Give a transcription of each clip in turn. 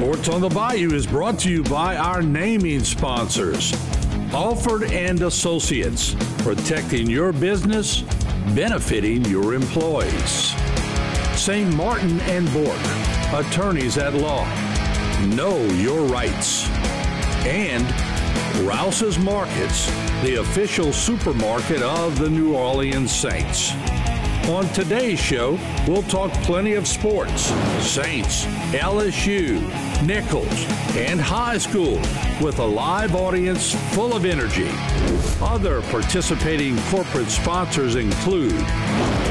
Sports on the Bayou is brought to you by our naming sponsors, Alford and Associates, protecting your business, benefiting your employees. St. Martin and Bork, attorneys at law. Know your rights. And Rouse's Markets, the official supermarket of the New Orleans Saints. On today's show, we'll talk plenty of sports, Saints, LSU, Nichols, and high school with a live audience full of energy. Other participating corporate sponsors include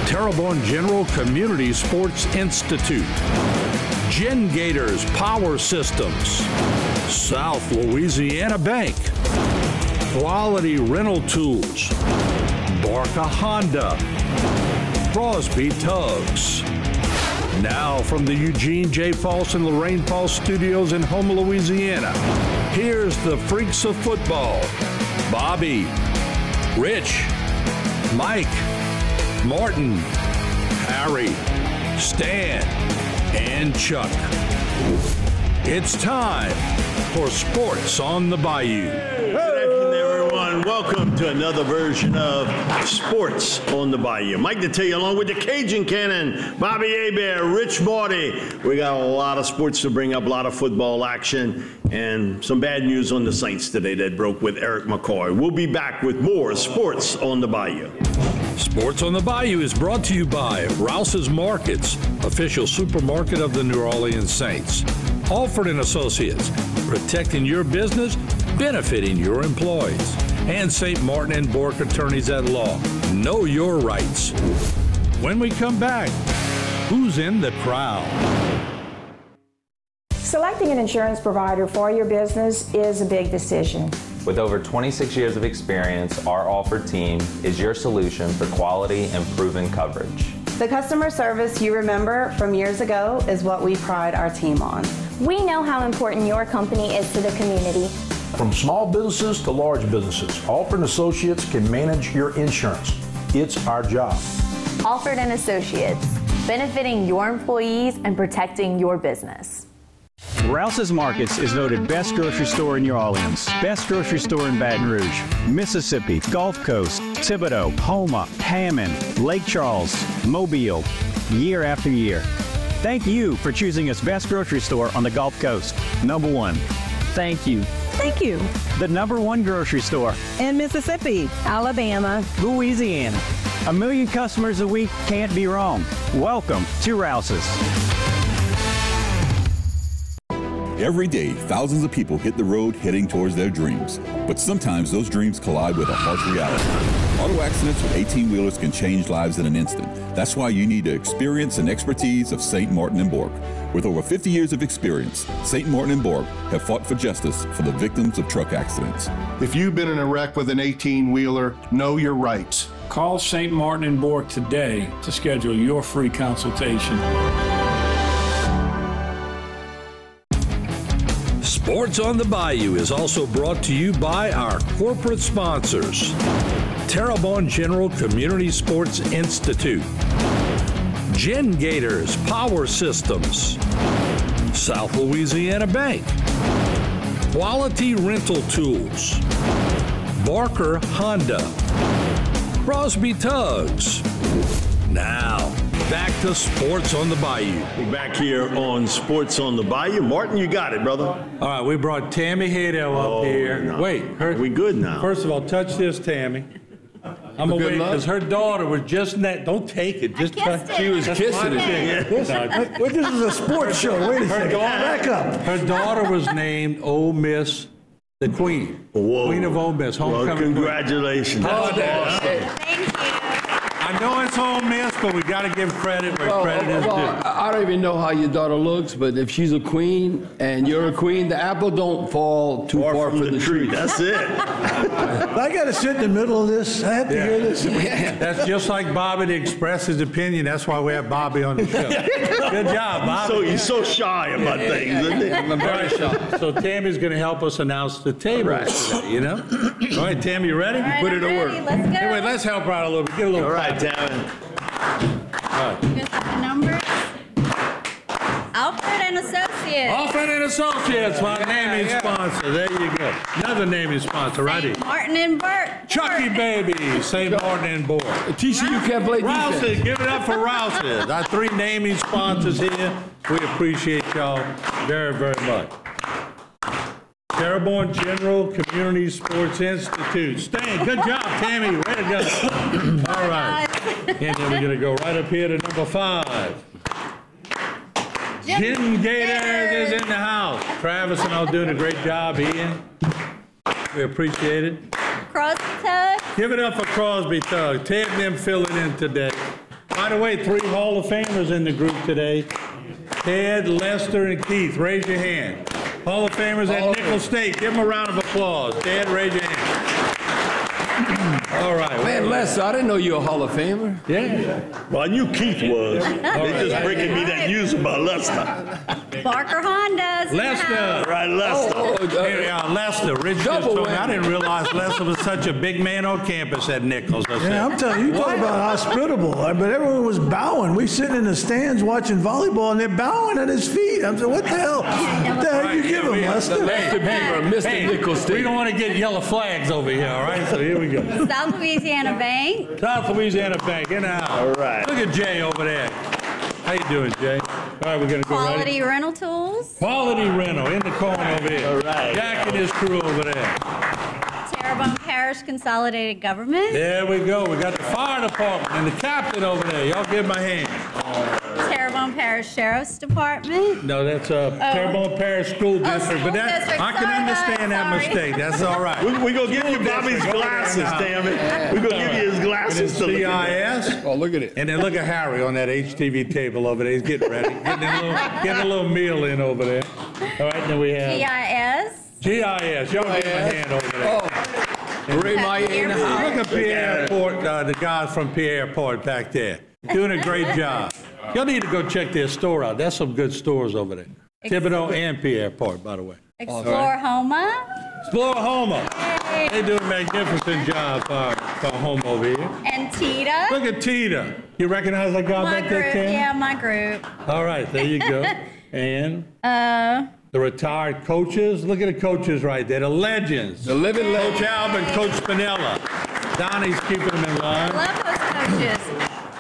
Terrebonne General Community Sports Institute, Gen Gators Power Systems, South Louisiana Bank, Quality Rental Tools, Barca Honda, Crosby Tugs. Now from the Eugene J. False and Lorraine False studios in Houma, Louisiana, here's the freaks of football, Bobby, Rich, Mike, Martin, Harry, Stan, and Chuck. It's time for Sports on the Bayou. Good afternoon, everyone. Welcome to another version of Sports on the Bayou. Mike to tell you, along with the Cajun Cannon, Bobby Hebert, Rich Marty. We got a lot of sports to bring up, a lot of football action, and some bad news on the Saints today that broke with Eric McCoy. We'll be back with more Sports on the Bayou. Sports on the Bayou is brought to you by Rouse's Markets, official supermarket of the New Orleans Saints. Alford and Associates, protecting your business, benefiting your employees. And St. Martin and Bork, attorneys at law. Know your rights. When we come back, who's in the crowd? Selecting an insurance provider for your business is a big decision. With over 26 years of experience, our Alford team is your solution for quality and proven coverage. The customer service you remember from years ago is what we pride our team on. We know how important your company is to the community. From small businesses to large businesses, Alford & Associates can manage your insurance. It's our job. Alford & Associates, benefiting your employees and protecting your business. Rouse's Markets is voted best grocery store in New Orleans, best grocery store in Baton Rouge, Mississippi, Gulf Coast, Thibodeau, Houma, Hammond, Lake Charles, Mobile, year after year. Thank you for choosing us best grocery store on the Gulf Coast. Number one. Thank you. Thank you. The number one grocery store in Mississippi, Alabama, Louisiana. 1 million customers a week can't be wrong. Welcome to Rouse's. Every day, thousands of people hit the road heading towards their dreams. But sometimes those dreams collide with a harsh reality. Auto accidents with 18-wheelers can change lives in an instant. That's why you need the experience and expertise of St. Martin and Bork. With over 50 years of experience, St. Martin and Bork have fought for justice for the victims of truck accidents. If you've been in a wreck with an 18-wheeler, know your rights. Call St. Martin and Bork today to schedule your free consultation. Sports on the Bayou is also brought to you by our corporate sponsors, Terrebonne General Community Sports Institute, Gen Gators Power Systems, South Louisiana Bank, Quality Rental Tools, Barker Honda, Crosby Tugs. Now, back to Sports on the Bayou. We're back here on Sports on the Bayou. Martin, you got it, brother. All right, we brought Tammy Hadell up here. No. Wait, we good now? First of all, touch this, Tammy. I'm gonna wait because her daughter was just don't take it. Just touch. She was kissing it. This is a sports show. Wait a second. Back up. Her daughter was named Ole Miss, the Queen. Whoa. Queen of Ole Miss, homecoming. Well, congratulations. Queen. Thank you. I know it's Ole Miss, but we got to give credit where credit is due. I don't even know how your daughter looks, but if she's a queen and you're a queen, the apple don't fall too far from the tree. That's it. I got to sit in the middle of this. I have to hear this. That's just like Bobby to express his opinion. That's why we have Bobby on the show. Good job, Bobby. He's so shy about things, isn't he? I'm very shy. So Tammy's going to help us announce the tables today, you know? All right, Tammy, you ready? Right, put it to work. Let's go. Anyway, let's help her out a little bit. Get a little. All right, Tammy. All right. The numbers. Alfred and and Associates. Alford and Associates, my naming sponsor. There you go. Another naming sponsor, right here. Martin and Burke. Chucky Baby, St. Martin and Board. TCU can't play defense. Rouses, give it up for Rouses. Our 3 naming sponsors here. We appreciate y'all very, very much. Terrebonne General Community Sports Institute. Stan, good job, Tammy. Way to go. All right. And then we're going to go right up here to number 5. Jim Gators is in the house. Travis and all doing a great job, Ian. We appreciate it. Crosby Tug. Give it up for Crosby Tug. Ted and them filling in today. By the way, 3 Hall of Famers in the group today. Ted, Lester, and Keith. Raise your hand. Hall of Famers at Nickel State. Give them a round of applause. Ted, raise your hand. All right. Man, Lester, I didn't know you were a Hall of Famer. Yeah. Well, I knew Keith was. They just breaking me that news about Lester. Barker Hondas. Lester. Right, Lester. Here we are, Lester. Rich just told me I didn't realize Lester was such a big man on campus at Nichols. Yeah, I'm telling you, talk about hospitable. But everyone was bowing. We sitting in the stands watching volleyball, and they're bowing at his feet. I'm saying, what the hell? What the hell you give him, Lester? Mr. Nichols State. We don't want to get yellow flags over here, all right? So here we go. South Louisiana Bank. South Louisiana Bank, in the house. All right. Look at Jay over there. How you doing, Jay? All right, we're going to go Quality Rental Tools. Quality Rental, in the corner over here. All right. Jack and his crew over there. Terrebonne Parish Consolidated Government. There we go. We got the fire department and the captain over there. Y'all give my hand. Terrebonne Parish Sheriff's Department. No, that's Terrebonne Parish School District. School But that, district. I can understand that mistake. That's all right. We're going to give you Bobby's glasses, damn it. We're going to give you his glasses to look at. CIS. Oh, look at it. And then look at Harry on that HTV table over there. He's getting ready. Getting a little meal in over there. All right, then we have GIS. Y'all give him a hand over there. Oh, Ray Maya in the house. Look at Pierre Airport, the guys from Pierre Airport back there. Doing a great job. Y'all need to go check their store out. That's some good stores over there. Thibodeau and Pierre Airport, by the way. Explore Houma. Explore Houma. They do a magnificent job for Houma over here. And Tita. Look at Tita. You recognize that guy back there, Tim? Yeah, my group. All right, there you go. And the retired coaches. Look at the coaches right there, the legends. The living legends. Coach Alvin, Coach Spinella. Donnie's keeping them in line. I love those coaches.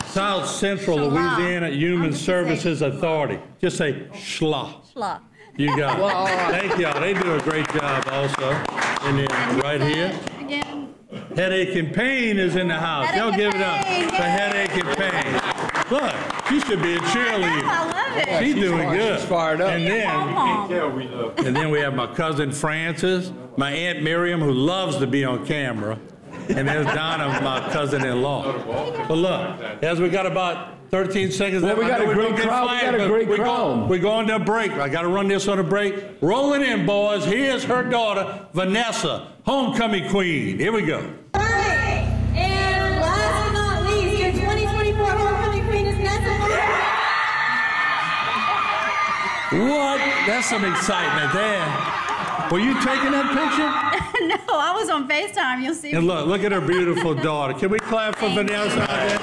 South Central Louisiana Human Services Authority. Just say SHLA. SHLA. You got it. Thank y'all. They do a great job also. And then right here, Again. Headache and Pain is in the house. Y'all give it up for Headache and Pain. Look, she should be a cheerleader. I love it. She's doing good. She's fired up. And then we have my cousin Frances, my Aunt Miriam, who loves to be on camera. And there's Donna, my cousin-in-law. But look, as we got about 13 seconds Well, left, we got a great crowd. We got a great crowd. We're going to a break. I got to run this on a break. Roll it in, boys. Here's her daughter, Vanessa, homecoming queen. Here we go. All right. And last but not least, your 2024 homecoming queen is Vanessa. What? That's some excitement there. Were you taking that picture? No, I was on FaceTime. You'll see. And look at her beautiful daughter. Can we clap for Vanessa out there?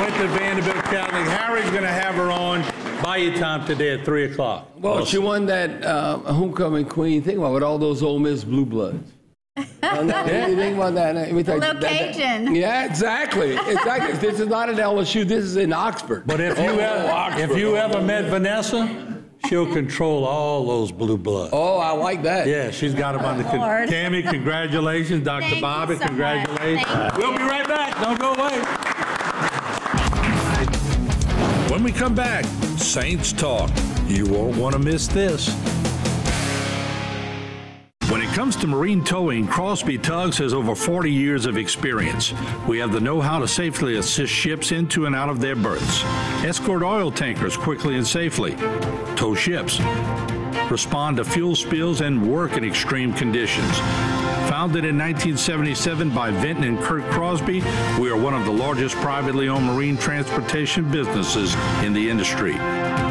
Went to Vanderbilt Catholic. Harry's going to have her on Bayou time today at 3 o'clock. Well, she won that homecoming queen. Think about it, with all those Ole Miss Blue Bloods. You think about that? Little Cajun. Yeah, exactly. This is not at LSU. This is in Oxford. But if you ever met Vanessa, she'll control all those blue bloods. Oh, I like that. Yeah, she's got them under control. Tammy, congratulations. Dr. Bobby, so congratulations. We'll be right back. Don't go away. When we come back, Saints Talk. You won't want to miss this. When it comes to marine towing, Crosby Tugs has over 40 years of experience. We have the know-how to safely assist ships into and out of their berths, escort oil tankers quickly and safely, tow ships, respond to fuel spills, and work in extreme conditions. Founded in 1977 by Vinton and Kurt Crosby, we are one of the largest privately owned marine transportation businesses in the industry.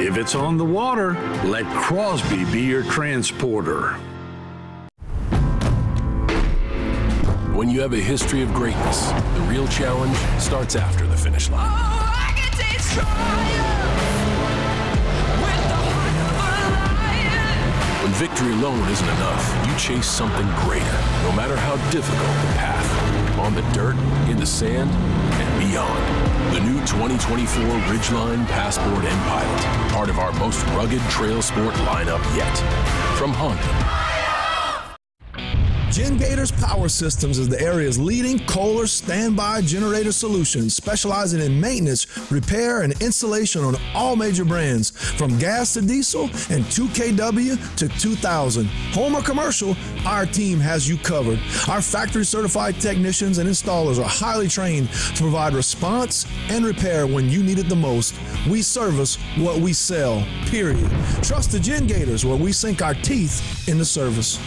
If it's on the water, let Crosby be your transporter. When you have a history of greatness, the real challenge starts after the finish line. Oh, I can taste triumph with the victory alone isn't enough. You chase something greater, no matter how difficult the path. On the dirt, in the sand, and beyond. The new 2024 Ridgeline, Passport, and Pilot. Part of our most rugged trail sport lineup yet. From Honda. Gators Power Systems is the area's leading Kohler standby generator solution, specializing in maintenance, repair, and installation on all major brands, from gas to diesel and 2kW to 2000. Home or commercial, our team has you covered. Our factory-certified technicians and installers are highly trained to provide response and repair when you need it the most. We service what we sell, period. Trust the Gators, where we sink our teeth in the service.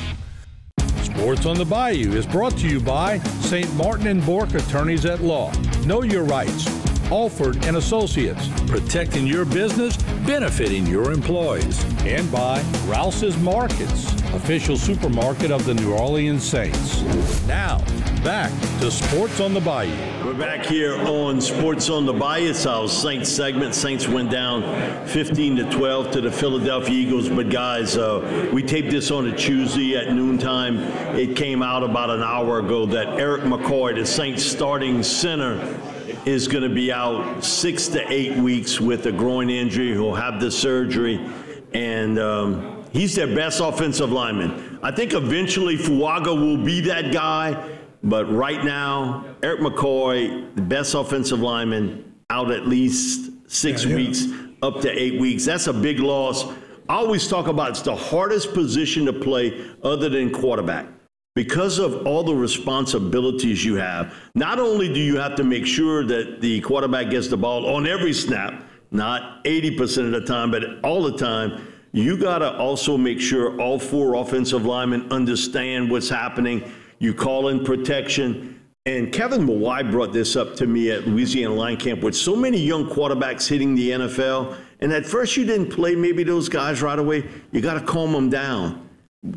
Sports on the Bayou is brought to you by St. Martin and Bork Attorneys at Law. Know your rights. Alford and Associates, protecting your business, benefiting your employees. And by Rouse's Markets, official supermarket of the New Orleans Saints. Now, back to Sports on the Bayou. We're back here on Sports on the Bayou. It's our Saints segment. Saints went down 15-12 to the Philadelphia Eagles. But, guys, we taped this on a Tuesday at noontime. It came out about an hour ago that Eric McCoy, the Saints starting center, is going to be out 6 to 8 weeks with a groin injury. He'll have the surgery. And he's their best offensive lineman. I think eventually Fuaga will be that guy. But right now, Eric McCoy, the best offensive lineman, out at least 6 weeks, up to 8 weeks. That's a big loss. I always talk about it's the hardest position to play other than quarterback. Because of all the responsibilities you have, not only do you have to make sure that the quarterback gets the ball on every snap, not 80% of the time, but all the time, you got to also make sure all four offensive linemen understand what's happening. You call in protection. And Kevin Mawai brought this up to me at Louisiana Line Camp with so many young quarterbacks hitting the NFL. And at first you didn't play maybe those guys right away. You got to calm them down.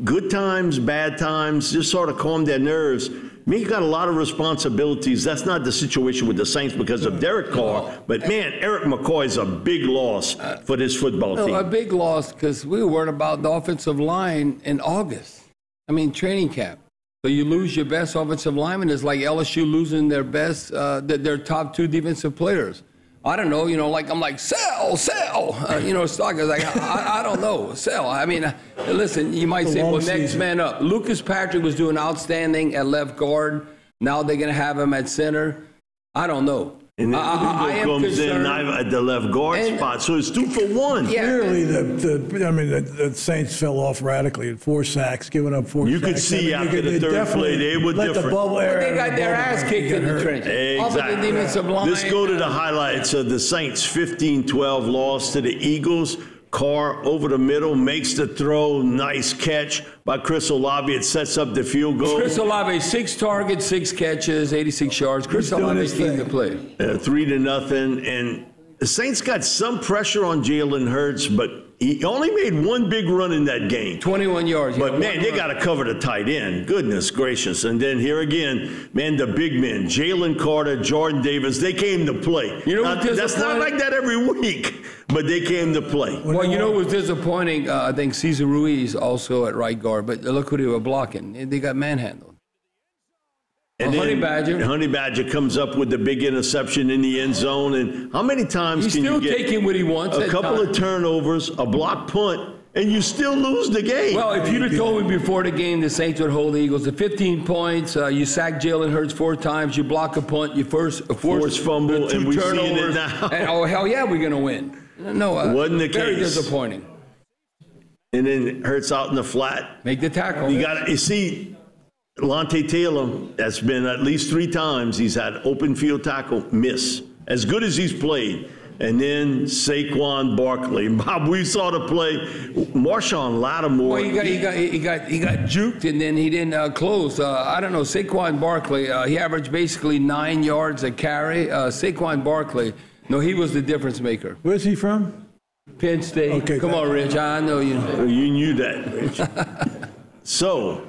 Good times, bad times, just sort of calm their nerves. You got a lot of responsibilities. That's not the situation with the Saints because of Derek Carr. But, man, Eric McCoy is a big loss for this football team. A big loss because we were worried about the offensive line in August. I mean, training camp. So you lose your best offensive lineman. It's like LSU losing their best, their top two defensive players. I don't know, I'm like, sell, stock is like, I don't know, sell. I mean, listen, you might say, well, next man up. Lucas Patrick was doing outstanding at left guard. Now they're going to have him at center. I don't know. And then I am comes in at the left guard spot, so it's 2 for 1. Yeah. Clearly, the Saints fell off radically at 4 sacks, giving up 4 sacks. You could see after the third play, they were different. The bubble air they got their ass kicked in the trenches. Exactly. Let's go to the highlights of the Saints' 15-12 loss to the Eagles. Carr over the middle, makes the throw. Nice catch by Chris Olave. It sets up the field goal. Chris Olave, 6 targets, 6 catches, 86 yards. Chris Olave came to play. 3-0. And the Saints got some pressure on Jalen Hurts, but he only made one big run in that game. 21 yards. But, man, they got to cover the tight end. Goodness gracious. And then here again, man, the big men, Jalen Carter, Jordan Davis, they came to play. That's not like that every week, but they came to play. Well, what was disappointing, I think Cesar Ruiz also at right guard, but look who they were blocking. They got manhandled. And Honey Badger comes up with the big interception in the end zone. And how many times can you get? He's still taking what he wants. A couple of turnovers, a block punt, and you still lose the game. Well, if you'd have told me before the game the Saints would hold the Eagles to 15 points, you sack Jalen Hurts 4 times, you block a punt, you force fumble, 2 and we're seeing turnovers, it now. And, oh, hell yeah, we're going to win. No, wasn't the very case. Disappointing. And then Hurts out in the flat. Make the tackle. You see, Lante Taylor, that's been at least 3 times he's had open field tackle miss. As good as he's played. And then Saquon Barkley. Bob, we saw the play. Marshawn Lattimore. Well, he got juked and then he didn't close. I don't know. Saquon Barkley, he averaged basically 9 yards a carry. Saquon Barkley, no, he was the difference maker. Where's he from? Penn State. Okay, come on, Rich. I know you. You knew that, Rich. So,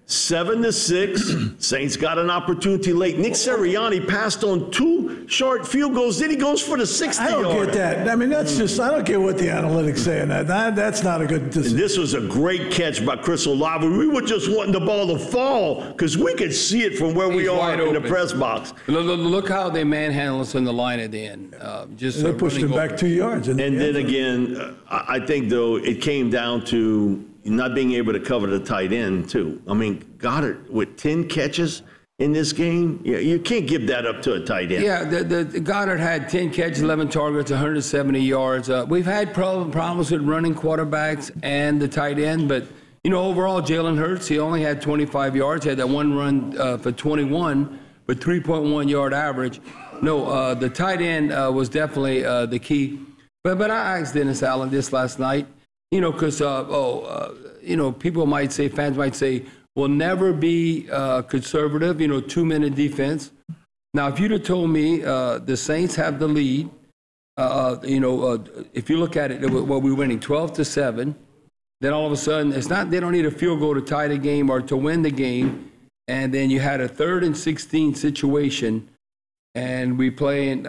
7-6. Saints got an opportunity late. Nick Sirianni passed on 2 short field goals. Then he goes for the 60-yard. I don't get that. I mean, that's just, I don't care what the analytics say on that. That's not a good decision. And this was a great catch by Chris Olave. We were just wanting the ball to fall because we could see it from where we are in the press box. Look how they manhandled us in the line at the end. They pushed him back 2 yards. And then again, I think, though, it came down to not being able to cover the tight end, too. I mean, Goddard with 10 catches in this game, you can't give that up to a tight end. Yeah, the Goddard had 10 catches, 11 targets, 170 yards. We've had problems with running quarterbacks and the tight end, but, overall, Jalen Hurts, he only had 25 yards. He had that one run for 21, but 3.1 yard average. No, the tight end was definitely the key. But I asked Dennis Allen this last night, because, people might say, fans might say, we'll never be conservative, 2-minute defense. Now, if you'd have told me the Saints have the lead, if you look at it, we were winning 12-7, then all of a sudden, it's not, they don't need a field goal to tie the game or to win the game, and then you had a 3rd and 16 situation, and we play in,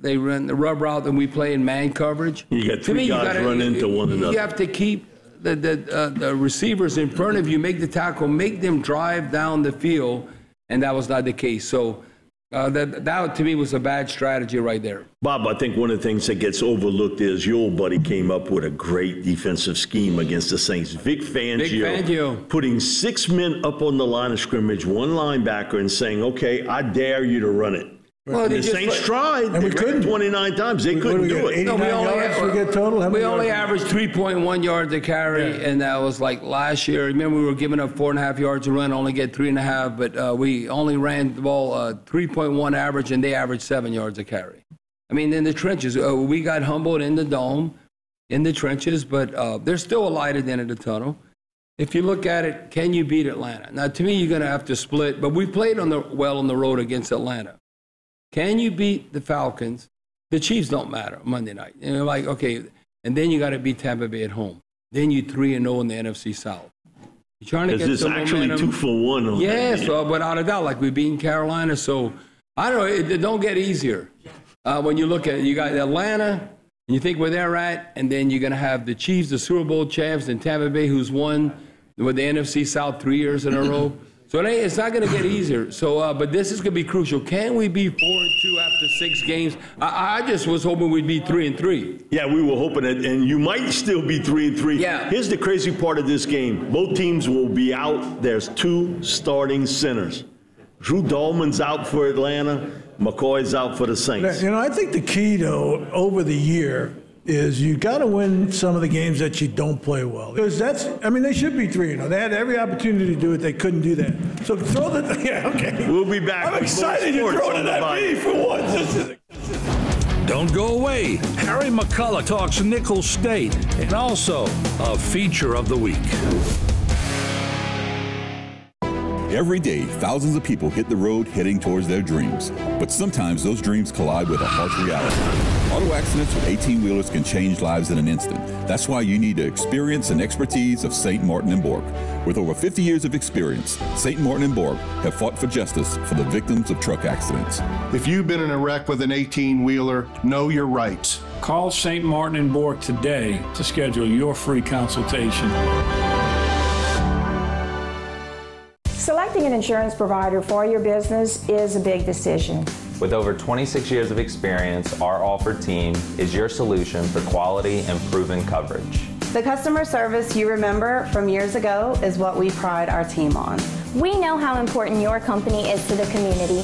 they run the rub route, and we play in man coverage. You got 3 guys run into one another. You have to keep the receivers in front of you, make the tackle, make them drive down the field, and that was not the case. So that to me was a bad strategy right there. Bob, I think one of the things that gets overlooked is your old buddy came up with a great defensive scheme against the Saints. Vic Fangio putting 6 men up on the line of scrimmage, 1 linebacker, and saying, okay, I dare you to run it. Well, the Saints tried. And we couldn't 29 times. They couldn't do it. No, we only averaged 3.1 yards a carry, and that was like last year. Remember, we were giving up 4.5 yards a run, only get 3.5, but we only ran the ball 3.1 average, and they averaged 7 yards a carry. I mean, in the trenches, we got humbled in the dome, in the trenches, but there's still a light at the end of the tunnel. If you look at it, can you beat Atlanta? Now, to me, you're going to have to split, but we played well on the road against Atlanta. Can you beat the Falcons? The Chiefs don't matter Monday night. Okay, and then you got to beat Tampa Bay at home. Then you 3-0 in the NFC South. You're trying to get some actually momentum. 2 for 1 on yes, without a doubt, like we've beaten Carolina. So, I don't know, it don't get easier. When you look at it, you got Atlanta, and you think where they're at, and then you're going to have the Chiefs, the Super Bowl champs, and Tampa Bay, who's won with the NFC South 3 years in a row. So it's not going to get easier. So, but this is going to be crucial. Can we be 4-2 after 6 games? I just was hoping we'd be 3-3. Yeah, we were hoping it, and you might still be 3-3. Yeah. Here's the crazy part of this game: both teams will be out. There's 2 starting centers. Drew Dahlman's out for Atlanta. McCoy's out for the Saints. I think the key, though, over the year is you got to win some of the games that you don't play well. Because they should be 3-0. They had every opportunity to do it. They couldn't do that. So throw okay. We'll be back. I'm excited you're throwing it at me for once. Don't go away. Harry McCullough talks Nicholls State and also a feature of the week. Every day, thousands of people hit the road heading towards their dreams. But sometimes those dreams collide with a harsh reality. Auto accidents with 18-wheelers can change lives in an instant. That's why you need the experience and expertise of St. Martin & Bork. With over 50 years of experience, St. Martin & Bork have fought for justice for the victims of truck accidents. If you've been in a wreck with an 18-wheeler, know your rights. Call St. Martin & Bork today to schedule your free consultation. Selecting an insurance provider for your business is a big decision. With over 26 years of experience, our Alford team is your solution for quality and proven coverage. The customer service you remember from years ago is what we pride our team on. We know how important your company is to the community.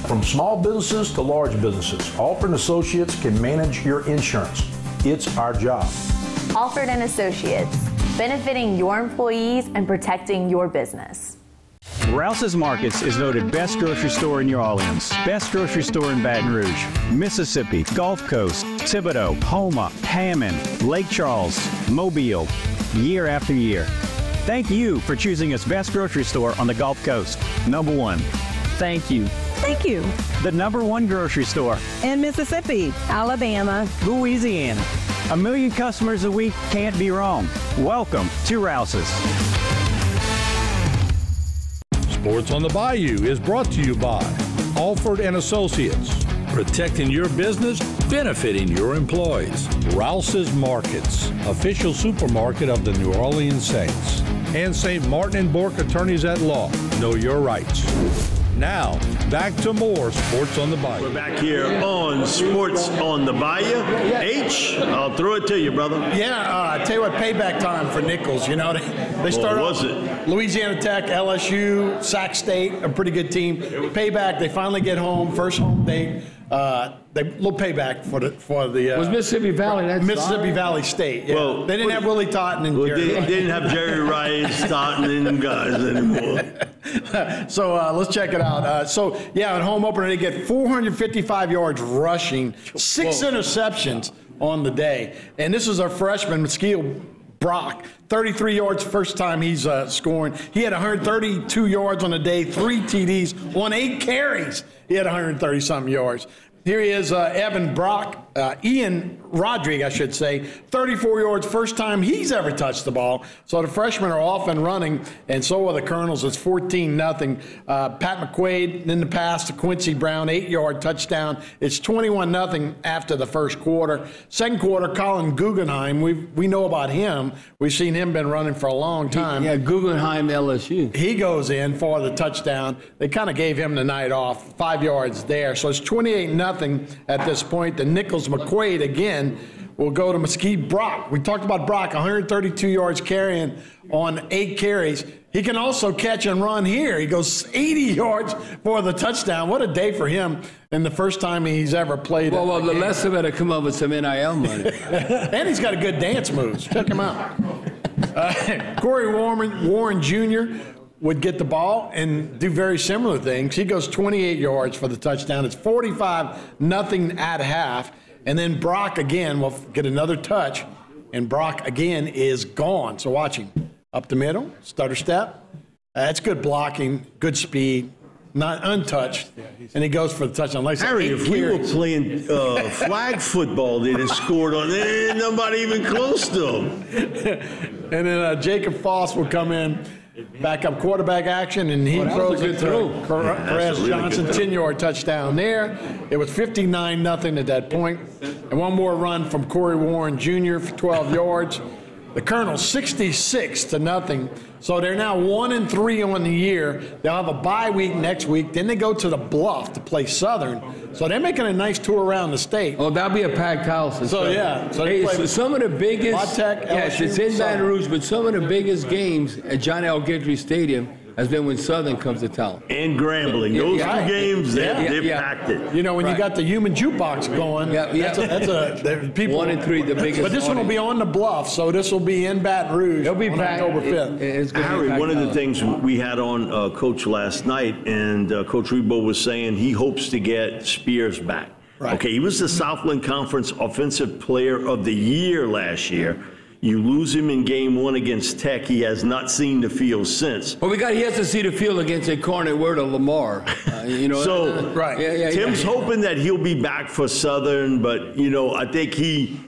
From small businesses to large businesses, Alford & Associates can manage your insurance. It's our job. Alford & Associates, benefiting your employees and protecting your business. Rouse's Markets is voted best grocery store in New Orleans, best grocery store in Baton Rouge, Mississippi, Gulf Coast, Thibodeau, Houma, Hammond, Lake Charles, Mobile, year after year. Thank you for choosing us best grocery store on the Gulf Coast. Number 1. Thank you. Thank you. The number 1 grocery store in Mississippi, Alabama, Louisiana. 1 million customers a week can't be wrong. Welcome to Rouse's. Sports on the Bayou is brought to you by Alford and Associates, protecting your business, benefiting your employees. Rouse's Markets, official supermarket of the New Orleans Saints. And St. Martin and Bourke Attorneys at Law. Know your rights. Now, back to more Sports on the Bayou. We're back here on Sports on the Bayou. H, I'll throw it to you, brother. Yeah, I tell you what, payback time for Nichols. You know, they started was off it? Louisiana Tech, LSU, Sac State, a pretty good team. Payback, they finally get home, first home date. They little payback for the was Mississippi Valley. That's Mississippi Valley State. Yeah. Well, they didn't have Willie Totten and Jerry they didn't have Jerry Rice, Totten, and them guys anymore. So let's check it out. At home opener, they get 455 yards rushing, 6 interceptions on the day. And this is our freshman, Mesquite Brock, 33 yards first time he's scoring. He had 132 yards on the day, 3 TDs on 8 carries. He had 130-something yards. Here he is, Ian Rodriguez, I should say, 34 yards, first time he's ever touched the ball. So the freshmen are off and running, and so are the Colonels. It's 14-0. Pat McQuaid in the pass to Quincy Brown, 8-yard touchdown. It's 21-0 after the first quarter. Second quarter, Colin Guggenheim, we know about him. We've seen him been running for a long time. Guggenheim, LSU. He goes in for the touchdown. They kind of gave him the night off, 5 yards there. So it's 28-0 at this point. The Nichols McQuaid again will go to Mesquite Brock. We talked about Brock, 132 yards carrying on 8 carries. He can also catch and run here. He goes 80 yards for the touchdown. What a day for him, and the first time he's ever played. Well, the Lester better come up with some NIL money. And he's got a good dance moves. Check him out. Corey Warren Jr. would get the ball and do very similar things. He goes 28 yards for the touchdown. It's 45-0 at half. And then Brock again will get another touch, and Brock again is gone. So watch him. Up the middle, stutter step. That's good blocking, good speed, not untouched. And he goes for the touchdown. Like Harry, if we were playing flag football, they'd have scored on it. Nobody even close to him. And then Jacob Foss will come in. Backup quarterback action, and he throws it to Perez Johnson, 10-yard touchdown there. It was 59-0 at that point. And one more run from Corey Warren Jr. for 12 yards. The Colonels 66-0. So they're now 1-3 on the year. They'll have a bye week next week. Then they go to the Bluff to play Southern. So they're making a nice tour around the state. Oh, that'll be a packed house. So yeah. So some of the biggest. Tech, yes, it's in Baton Rouge, but some of the biggest games at John L. Gentry Stadium has been when Southern comes to town. And Grambling. Those 2 games, they've packed it. You know, when you got the human jukebox going, that's people. 1-3, the biggest. But this one will be on the Bluff, so this will be in Baton Rouge. It'll be packed. October 5th. Harry, one of the things we had on Coach last night, and Coach Rebo was saying he hopes to get Spears back. Right. Okay, he was the Southland Conference Offensive Player of the Year last year. You lose him in game 1 against Tech. He has not seen the field since. Well, he has to see the field against Incarnate Word of Lamar. Tim's hoping that he'll be back for Southern, but, I think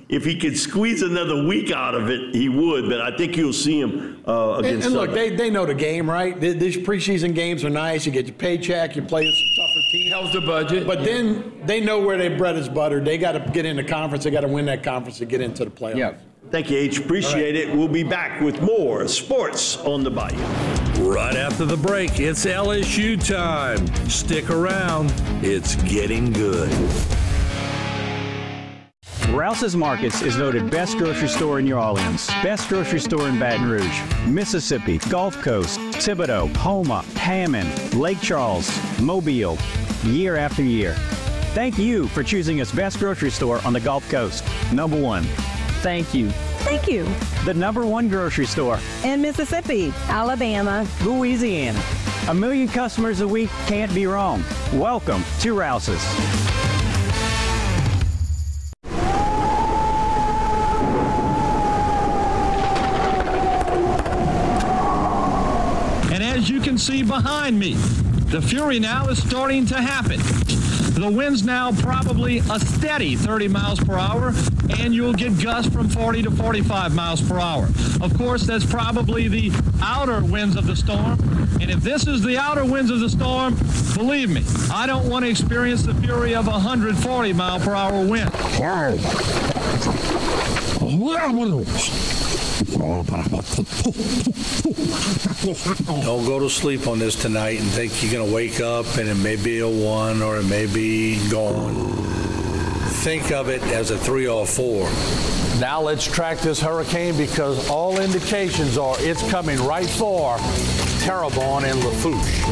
if he could squeeze another week out of it, he would. But I think you'll see him against And Southern. look, they know the game, right? These preseason games are nice. You get your paycheck. You play some tougher teams. Helps the budget. But then they know where their bread is buttered. They got to get in the conference. They got to win that conference to get into the playoffs. Yeah. Thank you, H. Appreciate it. We'll be back with more Sports on the Bayou. Right after the break, it's LSU time. Stick around. It's getting good. Rouse's Markets is voted best grocery store in New Orleans, best grocery store in Baton Rouge, Mississippi, Gulf Coast, Thibodeau, Houma, Hammond, Lake Charles, Mobile, year after year. Thank you for choosing us best grocery store on the Gulf Coast. Number 1. Thank you. Thank you. The number 1 grocery store In Mississippi, Alabama, Louisiana. 1 million customers a week can't be wrong. Welcome to Rouse's. And as you can see behind me, the Fury now is starting to happen. The wind's now probably a steady 30 miles per hour, and you'll get gusts from 40 to 45 miles per hour. Of course, that's probably the outer winds of the storm. And if this is the outer winds of the storm, believe me, I don't want to experience the fury of 140 mile per hour wind. Don't go to sleep on this tonight and think you're going to wake up and it may be a 1 or it may be gone. Think of it as a 3 or a 4. Now let's track this hurricane because all indications are it's coming right for Terrebonne and Lafourche.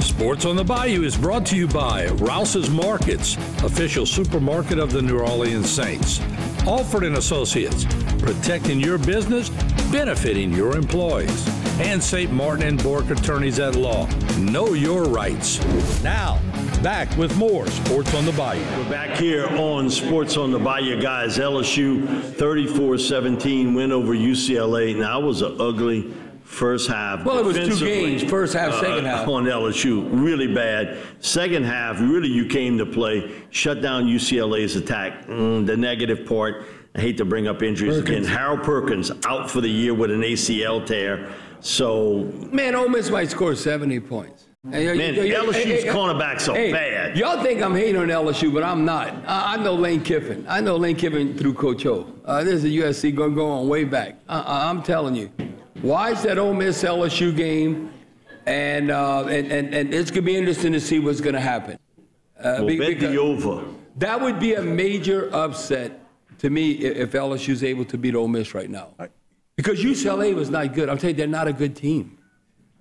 Sports on the Bayou is brought to you by Rouse's Markets, official supermarket of the New Orleans Saints. Alford & Associates, protecting your business, benefiting your employees. And St. Martin & Bourke Attorneys at Law. Know your rights. Now, back with more Sports on the Bayou. We're back here on Sports on the Bayou, guys. LSU 34-17 win over UCLA. Now, it was an ugly first half. Well, it was 2 games, first half, second half. On LSU, really bad. Second half, really you came to play, shut down UCLA's attack. The negative part, I hate to bring up injuries again. Harold Perkins out for the year with an ACL tear. So, man, Ole Miss might score 70 points. LSU's cornerbacks are bad. Y'all think I'm hating on LSU, but I'm not. I know Lane Kiffin. I know Lane Kiffin through Coach O. This is a USC going to go on way back. I'm telling you. Watch that Ole Miss LSU game, and it's going to be interesting to see what's going to happen. Bet the over. That would be a major upset to me if LSU's able to beat Ole Miss right now. Because UCLA was not good. I'm telling you, they're not a good team.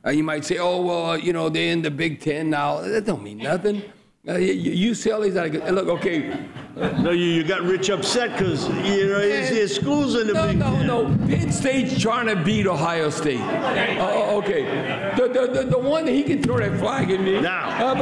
You might say, oh, well, you know, they're in the Big Ten now. That don't mean nothing. UCLA's not a good. Look, okay. No, you got Rich upset because, you know, his school's in the Big Ten. No. Penn State's trying to beat Ohio State. Okay. The one that he can throw that flag at me. Now,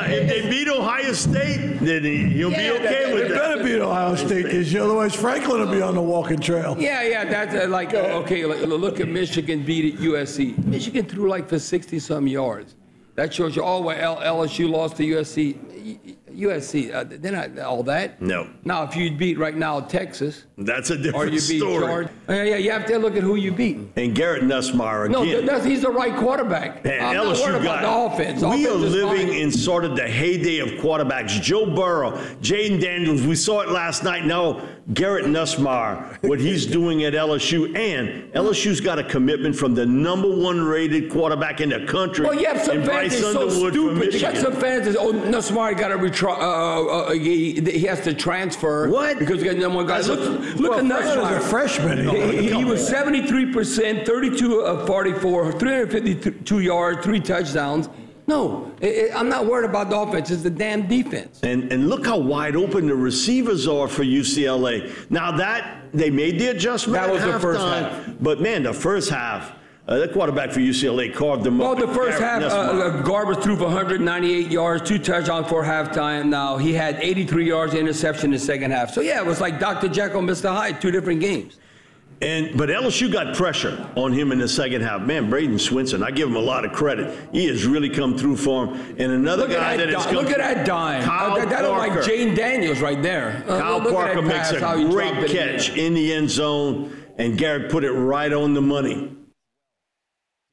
if they beat Ohio State, then he'll be okay with that. They better beat Ohio State because otherwise Franklin will be on the walking trail. Yeah, that's okay, look at Michigan beat at USC. Michigan threw like for 60-some yards. That shows you, LSU lost to USC. USC, they're not all that. No. Now, if you beat right now Texas. That's a different or you beat story. Georgia. Yeah, you have to look at who you beat. And Garrett Nussmeier again. No, he's the right quarterback. Man, I'm LSU not worried about the offense. We are offense living in sort of the heyday of quarterbacks. Joe Burrow, Jaden Daniels, we saw it last night. Now, Garrett Nussmeier, what he's doing at LSU. And LSU's got a commitment from the #1 rated quarterback in the country. Well, you have some fans that are so stupid. You got some fans that, Nussmeier got to he has to transfer. What? Because you got #1 guy. Look at Nussmeier. As a freshman. He was 73%, 32 of 44, 352 yards, 3 touchdowns. No, I'm not worried about the offense. It's the damn defense. And look how wide open the receivers are for UCLA. Now they made the adjustment. That was at the first halftime, half. But man, the first half, the quarterback for UCLA carved them up. Well, the first half, Garber threw for 198 yards, 2 touchdowns for halftime. Now he had 83 yards interception in the second half. So yeah, it was like Dr. Jekyll, Mr. Hyde, 2 different games. But LSU got pressure on him in the second half. Man, Braden Swinson, I give him a lot of credit. He has really come through for him. And another guy that has come. Look at that dime. That looked like Jane Daniels right there. Kyle Parker makes a great catch in the end zone, and Garrett put it right on the money.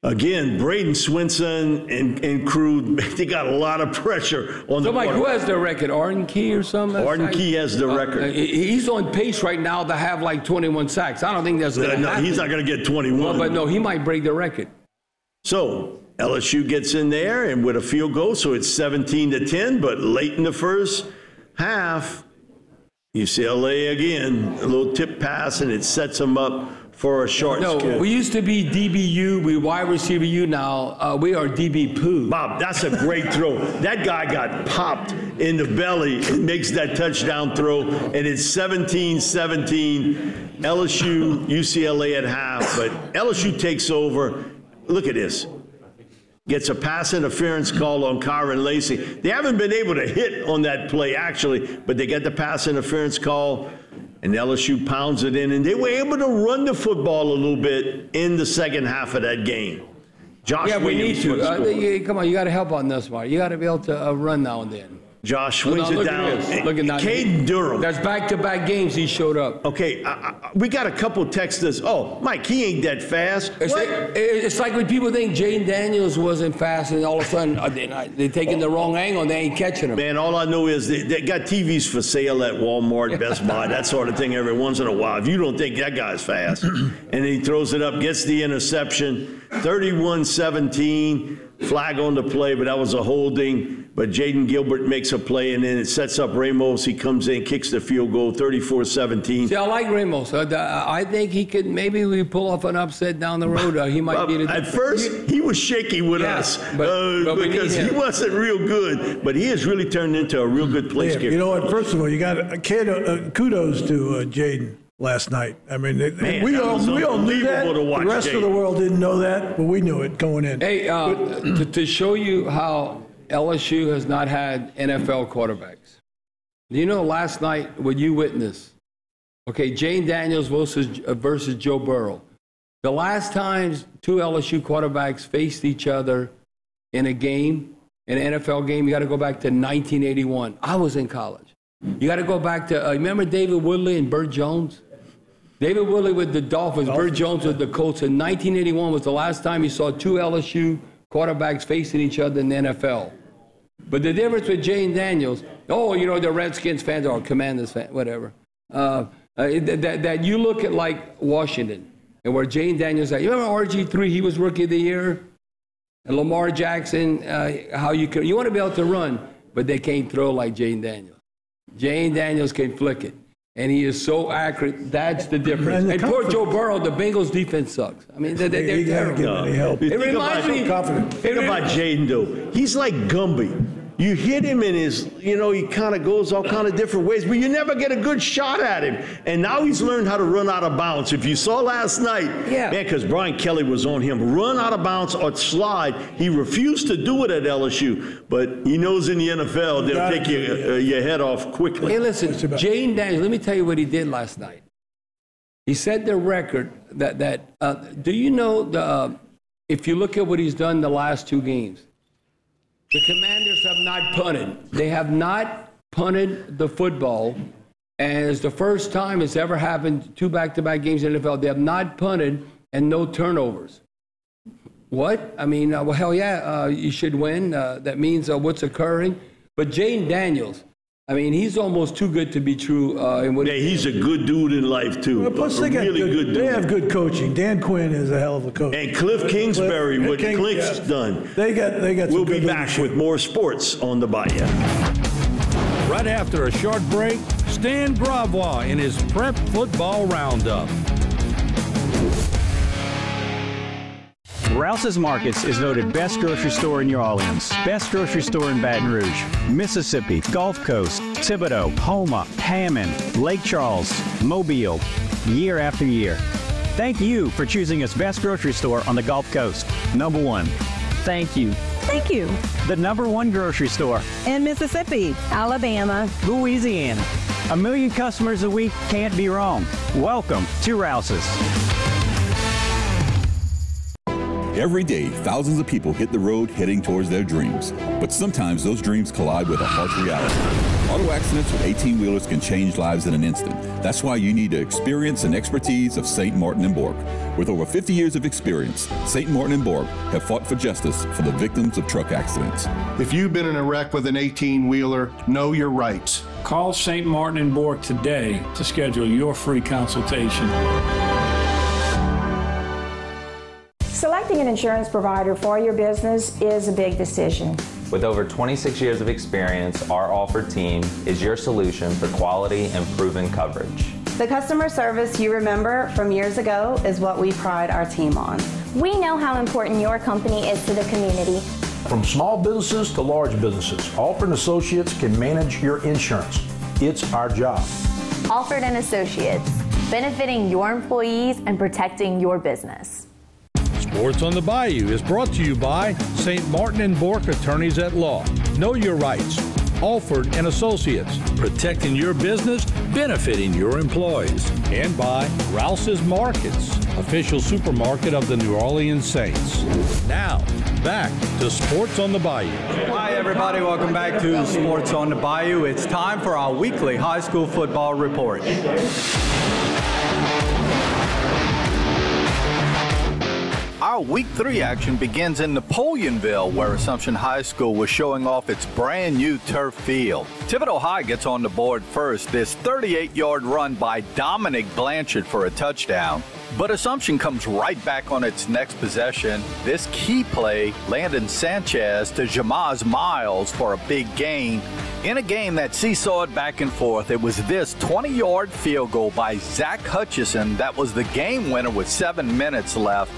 Again, Braden Swinson and crew, they got a lot of pressure on the Mike, who has the record? Arden Key or something? Arden Key has the record. He's on pace right now to have like 21 sacks. I don't think that's going to happen. He's not going to get 21. Well, but no, he might break the record. So LSU gets in there and with a field goal, so it's 17-10. But late in the first half, UCLA again, a little tip pass, and it sets them up for a short skip. We used to be DBU, we wide receiver U now. We are DB Poo. Bob, that's a great throw. That guy got popped in the belly. It makes that touchdown throw, and it's 17-17. LSU, UCLA at half, but LSU takes over. Look at this. Gets a pass interference call on Kyron Lacey. They haven't been able to hit on that play, actually, but they get the pass interference call. And LSU pounds it in, and they were able to run the football a little bit in the second half of that game. Josh Yeah, we need Williams to. Come on, you got to help on this, Mark. You got to be able to run now and then. Josh wins it down. Look at that. Caden Durham. That's back-to-back games he showed up. Okay, we got a couple texters. Oh, Mike, he ain't that fast. It's like when people think Jane Daniels wasn't fast, and all of a sudden they're taking the wrong angle and they ain't catching him. Man, all I know is they got TVs for sale at Walmart, Best Buy, that sort of thing every once in a while. If you don't think that guy's fast, and then he throws it up, gets the interception, 31-17. Flag on the play, but that was a holding. But Jaden Gilbert makes a play, and then it sets up Ramos. He comes in, kicks the field goal, 34-17. See, I like Ramos. I think he could maybe we pull off an upset down the road. He might be the At first, he was shaky with us because he wasn't real good. But he has really turned into a real good place kicker. You know what? First of all, you got kudos to Jaden last night. I mean, we all knew that. The rest of the world didn't know that, but we knew it going in. Hey, to show you how LSU has not had NFL quarterbacks. Do you know last night what you witnessed? Okay, Jane Daniels versus Joe Burrow. The last times two LSU quarterbacks faced each other in a game, an NFL game, you got to go back to 1981. I was in college. You got to go back to, remember David Woodley and Burt Jones? David Woodley with the Dolphins, Burt Jones with the Colts. In 1981 was the last time you saw two LSU quarterbacks facing each other in the NFL. But the difference with Jane Daniels, the Redskins fans or Commanders fans, whatever, that you look at like Washington and where Jane Daniels at. You remember RG3, he was Rookie of the Year? And Lamar Jackson, you want to be able to run, but they can't throw like Jane Daniels. Jane Daniels can flick it. And he is so accurate. That's the difference. And poor Joe Burrow, the Bengals' defense sucks. I mean, they're terrible. It reminds me. Think about Jaden, though. He's like Gumby. You hit him in his, he kind of goes all kind of different ways, but you never get a good shot at him. And now he's learned how to run out of bounds. If you saw last night, man, because Brian Kelly was on him, run out of bounds or slide. He refused to do it at LSU, but he knows in the NFL they'll take your head off quickly. Hey, listen, Jane Daniels, let me tell you what he did last night. He set the record do you know, if you look at what he's done the last two games, the Commanders have not punted. They have not punted the football, and it's the first time it's ever happened, two back-to-back games in the NFL. They have not punted and no turnovers. What? I mean, well, hell yeah, you should win. That means what's occurring. But Jane Daniels, I mean, he's almost too good to be true. He's a good dude in life, too. Well, plus they have good coaching. Dan Quinn is a hell of a coach. And Cliff Kingsbury, what Cliff's done. They got We'll be back with more sports on the Bayou. Right after a short break, Stan Gravois in his Prep Football Roundup. Rouse's Markets is voted best grocery store in New Orleans, best grocery store in Baton Rouge, Mississippi, Gulf Coast, Thibodeau, Houma, Hammond, Lake Charles, Mobile, year after year. Thank you for choosing us best grocery store on the Gulf Coast. Number one. Thank you. Thank you. The number one grocery store in Mississippi, Alabama, Louisiana. 1 million customers a week can't be wrong. Welcome to Rouse's. Every day, thousands of people hit the road heading towards their dreams. But sometimes those dreams collide with a harsh reality. Auto accidents with 18-wheelers can change lives in an instant. That's why you need the experience and expertise of St. Martin & Bork. With over 50 years of experience, St. Martin & Bork have fought for justice for the victims of truck accidents. If you've been in a wreck with an 18-wheeler, know your rights. Call St. Martin & Bork today to schedule your free consultation. Selecting an insurance provider for your business is a big decision. With over 26 years of experience, our offered team is your solution for quality and proven coverage. The customer service you remember from years ago is what we pride our team on. We know how important your company is to the community. From small businesses to large businesses, Alford & Associates can manage your insurance. It's our job. Alford & Associates, benefiting your employees and protecting your business. Sports on the Bayou is brought to you by St. Martin & Bork Attorneys at Law. Know your rights. Alford and Associates, protecting your business, benefiting your employees. And by Rouse's Markets, official supermarket of the New Orleans Saints. Now, back to Sports on the Bayou. Hi, everybody. Welcome back to Sports on the Bayou. It's time for our weekly high school football report. Our Week 3 action begins in Napoleonville, where Assumption High School was showing off its brand new turf field. Thibodeau High gets on the board first, this 38-yard run by Dominic Blanchard for a touchdown. But Assumption comes right back on its next possession. This key play, Landon Sanchez to Jamaz Miles for a big gain. In a game that seesawed back and forth, it was this 20-yard field goal by Zach Hutchison that was the game winner with 7 minutes left.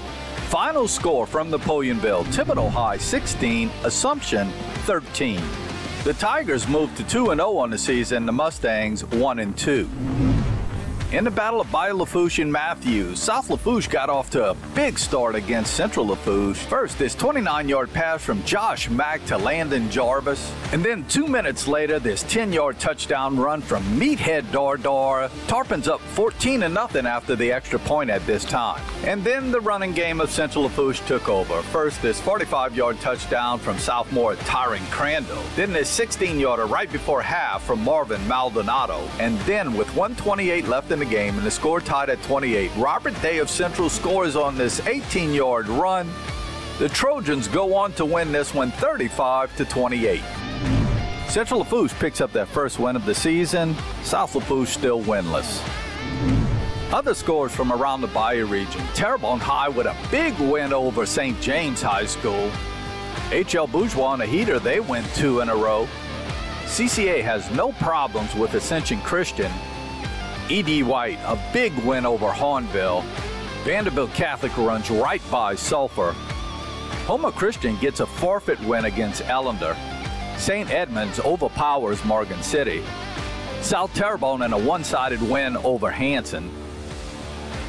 Final score from Napoleonville, Thibodeau High 16, Assumption 13. The Tigers moved to 2-0 on the season, the Mustangs 1-2. In the Battle of Bayou Lafourche and Matthews, South Lafourche got off to a big start against Central Lafourche. First, this 29-yard pass from Josh Mack to Landon Jarvis. And then 2 minutes later, this 10-yard touchdown run from Meathead Dardar. Tarpon's up 14-0 after the extra point at this time. And then the running game of Central Lafourche took over. First, this 45-yard touchdown from sophomore Tyron Crandall. Then this 16-yarder right before half from Marvin Maldonado. And then with 1:28 left in the game and the score tied at 28, Robert Day of Central scores on this 18-yard run. The Trojans go on to win this one 35-28. Central Lafourche picks up their first win of the season. South Lafourche still winless. Other scores from around the Bayou region. Terrebonne High with a big win over St. James High School. H.L. Bourgeois on a heater, they win 2 in a row. CCA has no problems with Ascension Christian. E.D. White, a big win over Hornville. Vanderbilt Catholic runs right by Sulphur. Houma Christian gets a forfeit win against Ellender. St. Edmunds overpowers Morgan City. South Terrebonne in a one-sided win over Hanson.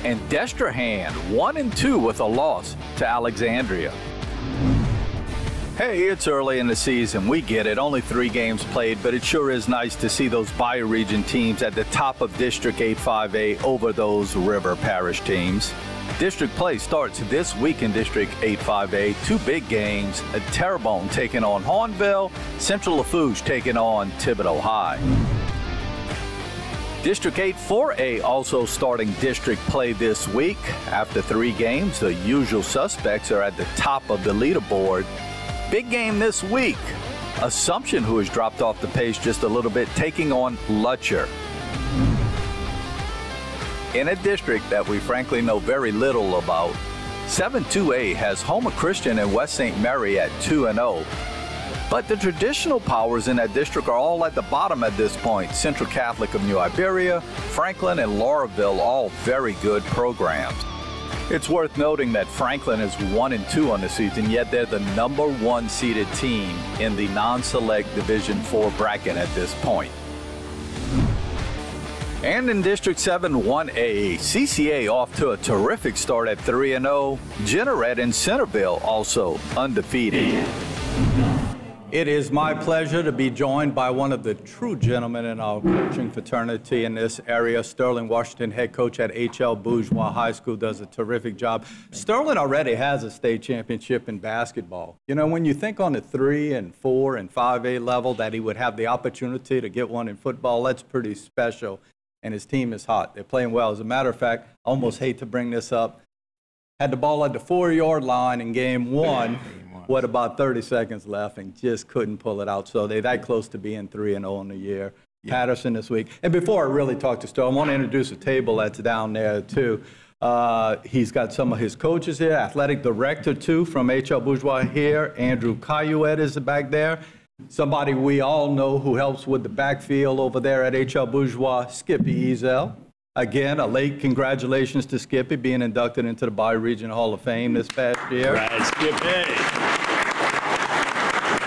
And Destrehan 1-2 with a loss to Alexandria. Hey, it's early in the season. We get it. Only 3 games played, but it sure is nice to see those Bayou Region teams at the top of District 8-5A over those River Parish teams. District play starts this week in District 8-5A. 2 big games. Terrebonne taking on Hornville. Central Lafourche taking on Thibodeau High. District 8-4A also starting district play this week. After 3 games, the usual suspects are at the top of the leaderboard. Big game this week. Assumption, who has dropped off the pace just a little bit, taking on Lutcher. In a district that we frankly know very little about, 7-2A has Houma Christian and West St. Mary at 2-0. But the traditional powers in that district are all at the bottom at this point. Central Catholic of New Iberia, Franklin, and Lauraville, all very good programs. It's worth noting that Franklin is 1-2 on the season, yet they're the #1 seeded team in the non-select Division IV bracket at this point. And in District 7-1A, CCA off to a terrific start at 3-0. Jeanerette and Centerville also undefeated. It is my pleasure to be joined by one of the true gentlemen in our coaching fraternity in this area. Sterling Washington, head coach at H.L. Bourgeois High School, does a terrific job. Sterling already has a state championship in basketball. You know, when you think on the 3 and 4 and 5A level that he would have the opportunity to get one in football, that's pretty special. And his team is hot. They're playing well. As a matter of fact, I almost hate to bring this up. Had the ball at the 4-yard line in game 1. With about 30 seconds left and just couldn't pull it out. So they're that close to being 3-0 in the year. Yeah. Patterson this week. And before I really talk to Sterling, I want to introduce a table that's down there too. He's got some of his coaches here, athletic director too from H.L. Bourgeois here. Andrew Cayuet is back there. Somebody we all know who helps with the backfield over there at H.L. Bourgeois, Skippy Ezel. Again, a late congratulations to Skippy being inducted into the Bayou Region Hall of Fame this past year. Right, Skippy.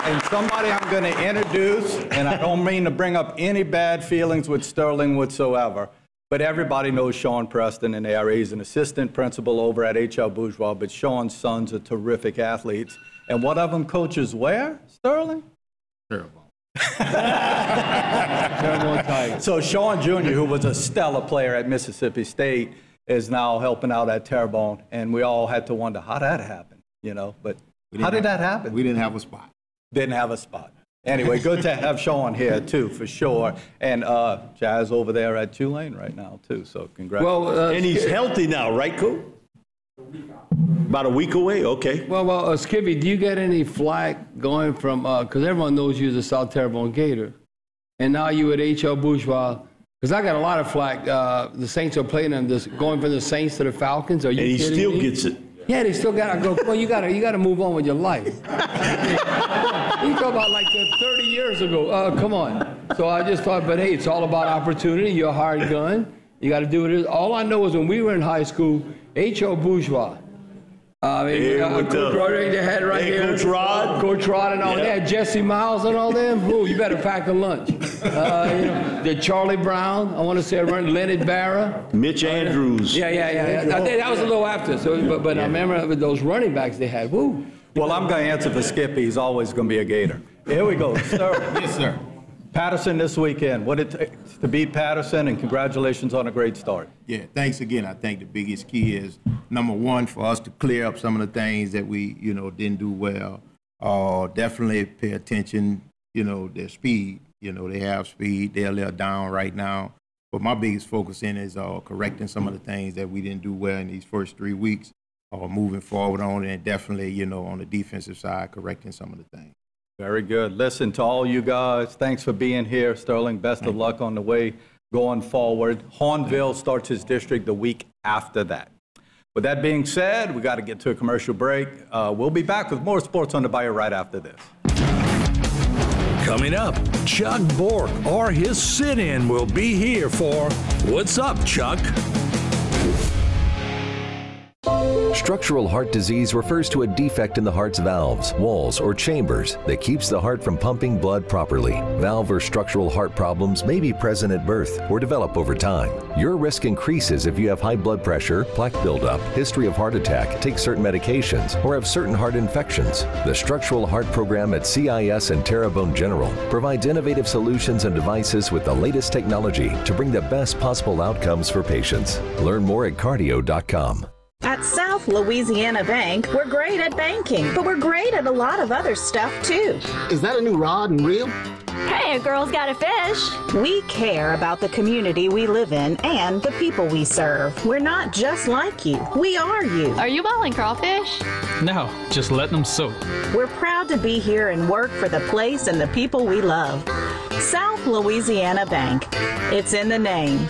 And somebody I'm going to introduce, and I don't mean to bring up any bad feelings with Sterling whatsoever, but everybody knows Sean Preston in the area. He's an assistant principal over at H.L. Bourgeois, but Sean's sons are terrific athletes. And one of them coaches where, Sterling? Terrebonne. So Sean Jr., who was a stellar player at Mississippi State, is now helping out at Terrebonne, and we all had to wonder how that happened, But how did that happen? We didn't have a spot. Didn't have a spot. Anyway, good to have Sean here too, for sure. And Jazz over there at Tulane right now too. So congratulations. Well, and he's healthy now, right, Coop? About a week away. Okay. Well, Skippy, do you get any flack going from because everyone knows you as a South Terrebonne Gator, and now you at H.L. Bourgeois? Because I got a lot of flack. The Saints are playing them, going from the Saints to the Falcons. Are you kidding me? And he still gets it. Yeah, they still got to go. Well, you got to move on with your life. You talk about like 30 years ago. Come on. So I just thought, but hey, it's all about opportunity. You're a hard gun. You got to do it. All I know is when we were in high school, H.O. Bourgeois. Coach Rod, they had right here. Coach Rod and all. They had Jesse Miles and all them. Ooh, you better pack a lunch. The Charlie Brown. I want to say Leonard Barra. Mitch Andrews. Yeah. I think that was a little after. So, but I remember those running backs they had. Woo. Well, I'm going to answer for Skippy. He's always going to be a Gator. Here we go, sir. Yes, sir. Patterson this weekend. What it takes to beat Patterson, and congratulations on a great start. Yeah, thanks again. I think the biggest key is, number one, for us to clear up some of the things that we, didn't do well. Definitely pay attention, their speed. They have speed. They're a little down right now. But my biggest focus in is correcting some of the things that we didn't do well in these first 3 weeks, moving forward on it, and definitely, on the defensive side, correcting some of the things. Very good. Listen, to all you guys, thanks for being here. Sterling, best of luck on the way going forward. Hornville starts his district the week after that. With that being said, we got to get to a commercial break. We'll be back with more Sports on the Bayou right after this. Coming up, Chuck Bork or his sit-in will be here for What's Up, Chuck? Structural heart disease refers to a defect in the heart's valves, walls, or chambers that keeps the heart from pumping blood properly. Valve or structural heart problems may be present at birth or develop over time. Your risk increases if you have high blood pressure, plaque buildup, history of heart attack, take certain medications, or have certain heart infections. The Structural Heart Program at CIS and Terrebonne General provides innovative solutions and devices with the latest technology to bring the best possible outcomes for patients. Learn more at cardio.com. At South Louisiana Bank, we're great at banking, but we're great at a lot of other stuff too. Is that a new rod and reel? Hey, a girl's got a fish. We care about the community we live in and the people we serve. We're not just like you. We are you. Are you boiling crawfish? No, just letting them soak. We're proud to be here and work for the place and the people we love. South Louisiana Bank. It's in the name.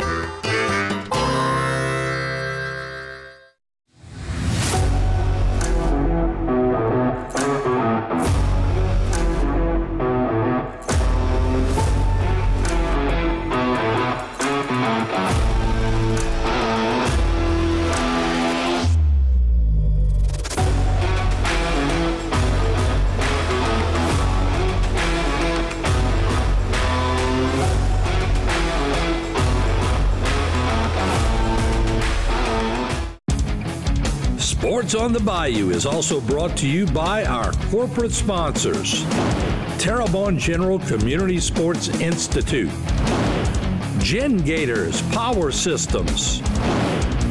Sports on the Bayou is also brought to you by our corporate sponsors: Terrebonne General Community Sports Institute, Gen Gators Power Systems,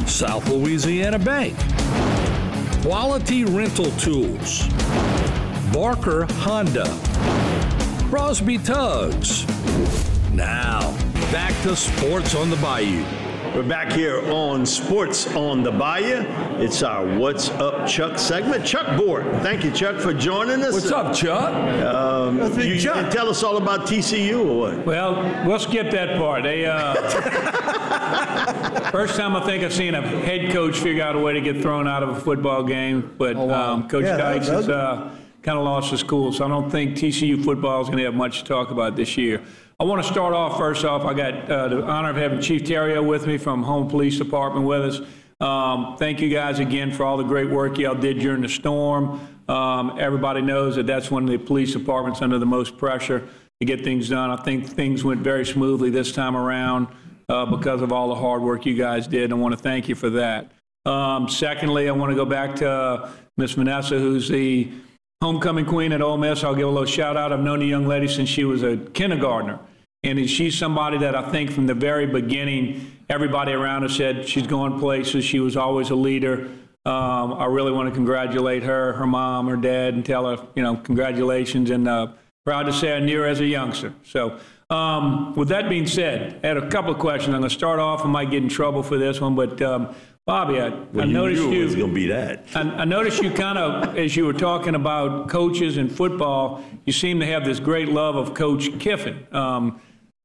South Louisiana Bank, Quality Rental Tools, Barker Honda, Crosby Tugs. Now, back to Sports on the Bayou. We're back here on Sports on the Bayou. It's our What's Up, Chuck segment. Chuck Bork. Thank you, Chuck, for joining us. What's up, Chuck? You can tell us all about TCU or what? Well, we'll skip that part. They first time I think I've seen a head coach figure out a way to get thrown out of a football game, but Coach Dykes has kind of lost his cool, so I don't think TCU football is going to have much to talk about this year. I want to start off, first off, I got the honor of having Chief Terrio with me from Home Police Department with us. Thank you guys again for all the great work y'all did during the storm. Everybody knows that that's when the police department's under the most pressure to get things done. I think things went very smoothly this time around because of all the hard work you guys did. I want to thank you for that. Secondly, I want to go back to Miss Vanessa, who's the homecoming queen at Ole Miss. I'll give a little shout out. I've known the young lady since she was a kindergartner. And she's somebody that I think from the very beginning, everybody around her said she's going places. She was always a leader. I really want to congratulate her, her mom, her dad, and tell her, congratulations. And proud to say I knew her as a youngster. So with that being said, I had a couple of questions. I'm going to start off. I might get in trouble for this one, but Bobby, I noticed you was going to be that. I noticed you kind of, as you were talking about coaches and football, you seem to have this great love of Coach Kiffin.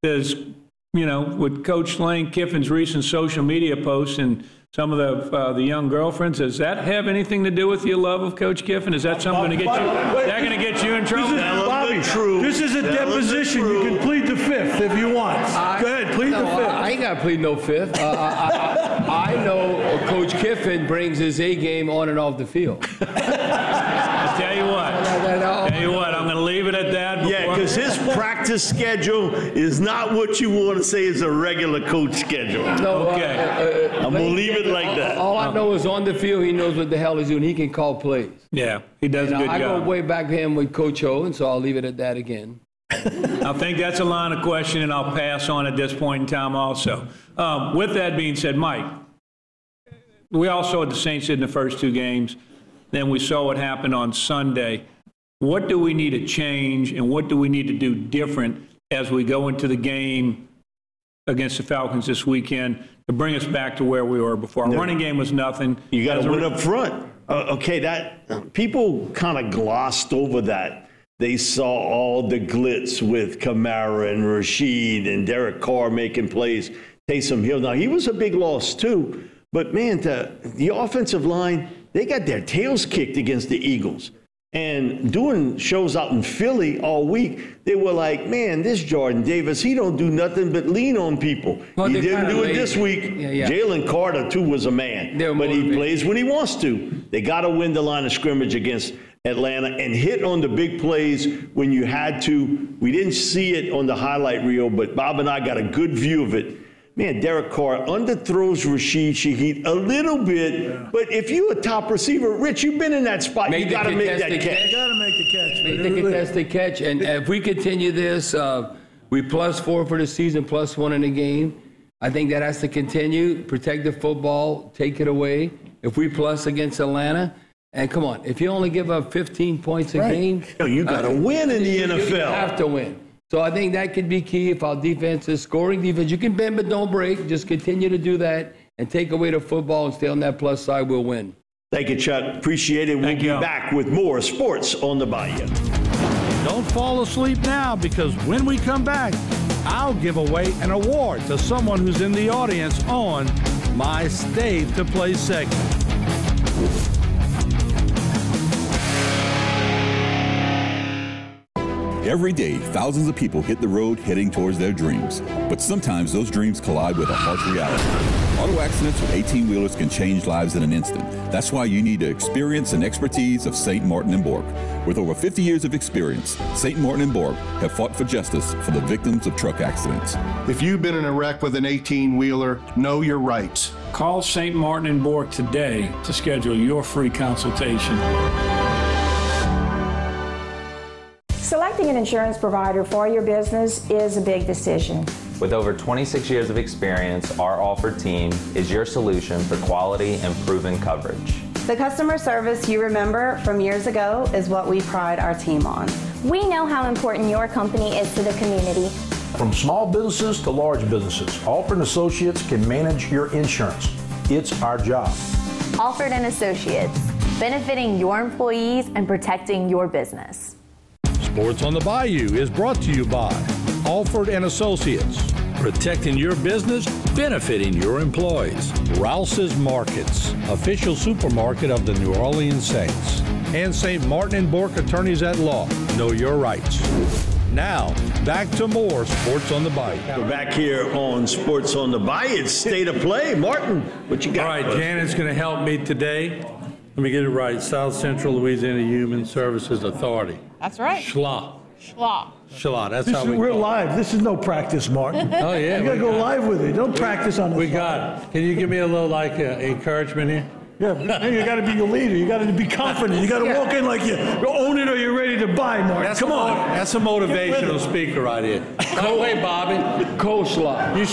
With Coach Lane Kiffin's recent social media posts and some of the young girlfriends, does that have anything to do with your love of Coach Kiffin? Is that something going to get you in trouble? Bobby, this is a deposition. You can plead the fifth if you want. Go ahead, plead the fifth. I ain't got to plead no fifth. I know Coach Kiffin brings his A game on and off the field. I'll tell you what, I'm going to leave it at that. Yeah, because his practice schedule is not what you want to say is a regular coach schedule. No, okay. I'm going to leave it like that. All I know is on the field, he knows what the hell he's doing. He can call plays. Yeah, he does a good job. I go way back to him with Coach O, and so I'll leave it at that again. I think that's a line of question, and I'll pass on at this point in time also. With that being said, Mike, we all saw what the Saints did in the first two games. Then we saw what happened on Sunday. What do we need to change, and what do we need to do different as we go into the game against the Falcons this weekend to bring us back to where we were before? Our running game was nothing. You got to win up front. That people kind of glossed over that. They saw all the glitz with Kamara and Rashid and Derek Carr making plays. Taysom Hill. Now, he was a big loss, too. But, man, the offensive line, they got their tails kicked against the Eagles. And doing shows out in Philly all week, they were like, man, this Jordan Davis, he don't do nothing but lean on people. He didn't do it this week. Yeah. Jalen Carter, too, was a man. But he plays when he wants to. They got to win the line of scrimmage against Atlanta and hit on the big plays when you had to. We didn't see it on the highlight reel, but Bob and I got a good view of it. Man, Derek Carr underthrows Rashid Shaheed a little bit, but if you're a top receiver, Rich, you've been in that spot. You got to make that catch. You got to make the catch. Make the contested catch. And if we continue this, we +4 for the season, +1 in the game. I think that has to continue. Protect the football, take it away. If we plus against Atlanta, and come on, if you only give up 15 points a game, you got to win in the NFL. You have to win. So I think that could be key if our defense is scoring defense. You can bend but don't break. Just continue to do that and take away the football and stay on that plus side. We'll win. Thank you, Chuck. Appreciate it. We'll be back with more Sports on the Bayou. Don't fall asleep now, because when we come back, I'll give away an award to someone who's in the audience on my Stay to Play segment. Every day, thousands of people hit the road heading towards their dreams. But sometimes those dreams collide with a harsh reality. Auto accidents with 18-wheelers can change lives in an instant. That's why you need the experience and expertise of St. Martin & Borg. With over 50 years of experience, St. Martin & Borg have fought for justice for the victims of truck accidents. If you've been in a wreck with an 18-wheeler, know your rights. Call St. Martin & Borg today to schedule your free consultation. Selecting an insurance provider for your business is a big decision. With over 26 years of experience, our offered team is your solution for quality and proven coverage. The customer service you remember from years ago is what we pride our team on. We know how important your company is to the community. From small businesses to large businesses, Alford & Associates can manage your insurance. It's our job. Alford & Associates, benefiting your employees and protecting your business. Sports on the Bayou is brought to you by Alford & Associates, protecting your business, benefiting your employees. Rouse's Markets, official supermarket of the New Orleans Saints. And St. Martin & Bork Attorneys at Law. Know your rights. Now, back to more Sports on the Bayou. We're back here on Sports on the Bayou. It's State of Play. Martin, what you got? All right, Janet's going to help me today. Let me get it right. South Central Louisiana Human Services Authority. That's right. SHLA. SHLA. That's how we We're call it. live. This is no practice, Martin. Oh, yeah. You got to go live with it. Don't practice on this. We got it. Can you give me a little, encouragement here? Yeah, but you got to be a leader. You got to be confident. You got to walk in like you own it or you're ready to buy, Mark. Come on. That's a motivational speaker right here. By the way, Bobby. Coleslaw. You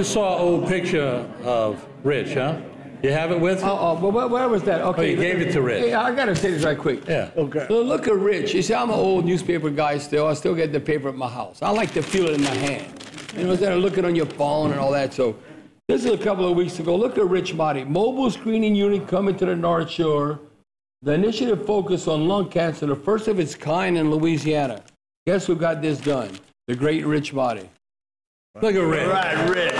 saw an old picture of Rich, huh? You have it with you? Well, where was that? Okay. Oh, you gave it to Rich. Hey, I got to say this right quick. Yeah. Okay. So look at Rich. You see, I'm an old newspaper guy still. I still get the paper at my house. I like to feel it in my hand. You know, instead of looking on your phone and all that. So this is a couple of weeks ago. Look at Rich Motti. Mobile screening unit coming to the North Shore. The initiative focused on lung cancer, the first of its kind in Louisiana. Guess who got this done? The great Rich Motti. Look at Rich. All right, Rich.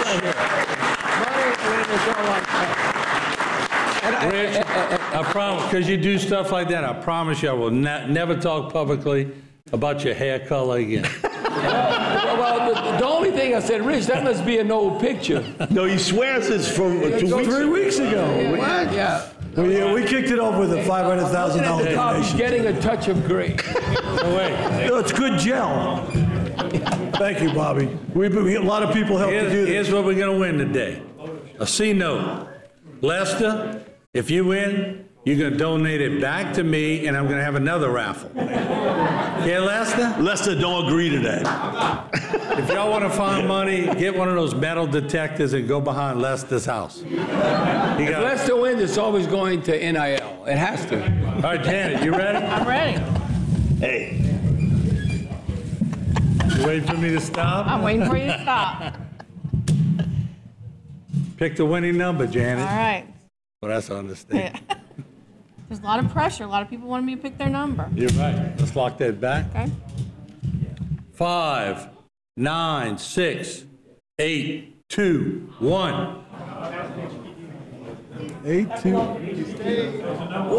Rich, I promise, because you do stuff like that, I promise you I will never talk publicly about your hair color again. Well, the only thing I said, Rich, that must be an old picture. No, he swears it's from 3 weeks ago. What? Yeah. We kicked it off with a $500,000 donation. He's getting a touch of gray. No way. No, it's good gel. Thank you, Bobby. A lot of people helped to do this. Here's what we're going to win today. A C note. Lester, if you win, you're going to donate it back to me, and I'm going to have another raffle. Yeah, Lester? Lester don't agree to that. If y'all want to find money, get one of those metal detectors and go behind Lester's house. If Lester wins, it's always going to NIL. It has to. All right, Janet, you ready? I'm ready. Hey. You waiting for me to stop? I'm waiting for you to stop. Pick the winning number, Janet. All right. Well, that's an understatement. There's a lot of pressure. A lot of people want me to pick their number. You're right. Let's lock that back. Okay. 5, 9, 6, 8, 2, 1. 8, 2. What?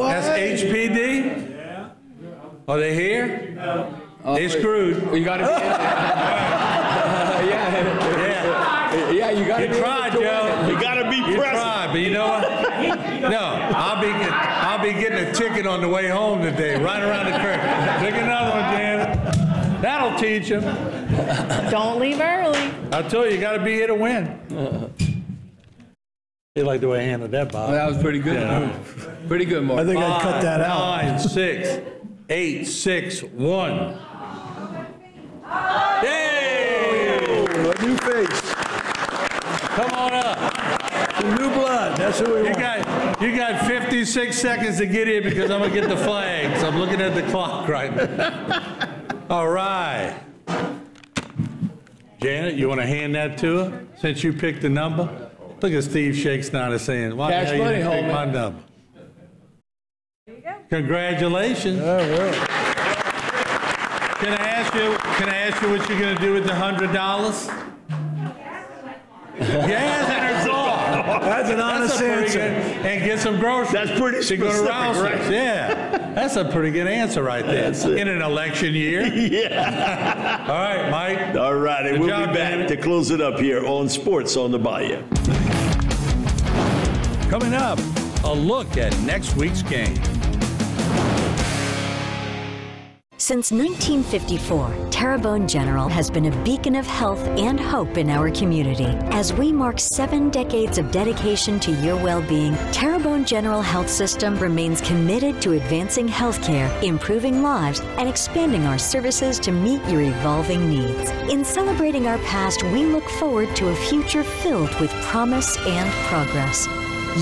That's HPD? Yeah. Are they here? They screwed. You got to be in Yeah, you got to be. You tried, Joe. You got to be present. You tried, but you know what? No, I'll be getting a ticket on the way home today, right around the curve. Pick another one, Janet. That'll teach him. Don't leave early. I told you, you got to be here to win. You like the way I handled that, Bob? That was pretty good. Yeah. Pretty good, Mark. I think I'd cut that out. 9, 6, 8, 6, 1. Yay! A new face. Come on up. Some new blood. That's who we want. You got 56 seconds to get here because I'm going to get the flags. I'm looking at the clock right now. All right. Janet, you want to hand that to her since you picked the number? Look at Steve Shakespeare saying, why the hell you didn't pick my number? There you go. Congratulations. Oh, really? Can I ask you what you're going to do with the $100? Yes, and her car. That's an honest answer. And get some groceries. That's pretty specific, right? Yeah, that's a pretty good answer right there. In an election year. Yeah. All right, Mike. All right, and we'll be back to close it up here on Sports on the Bayou. Coming up, a look at next week's game. Since 1954, Terrebonne General has been a beacon of health and hope in our community. As we mark 7 decades of dedication to your well-being, Terrebonne General Health System remains committed to advancing healthcare, improving lives, and expanding our services to meet your evolving needs. In celebrating our past, we look forward to a future filled with promise and progress.